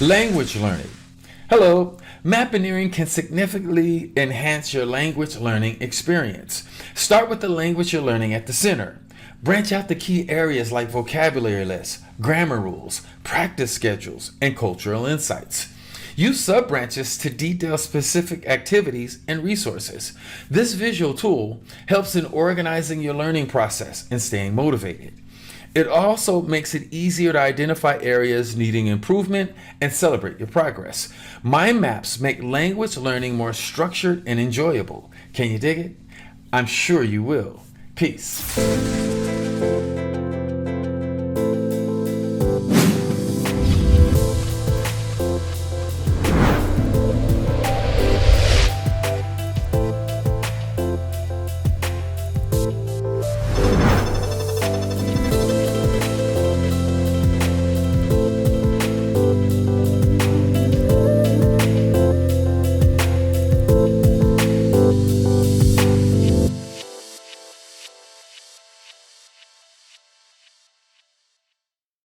Language learning. Hello, Mappineering can significantly enhance your language learning experience. Start with the language you're learning at the center. Branch out to key areas like vocabulary lists, grammar rules, practice schedules, and cultural insights. Use sub-branches to detail specific activities and resources. This visual tool helps in organizing your learning process and staying motivated. It also makes it easier to identify areas needing improvement and celebrate your progress. Mind maps make language learning more structured and enjoyable. Can you dig it? I'm sure you will. Peace.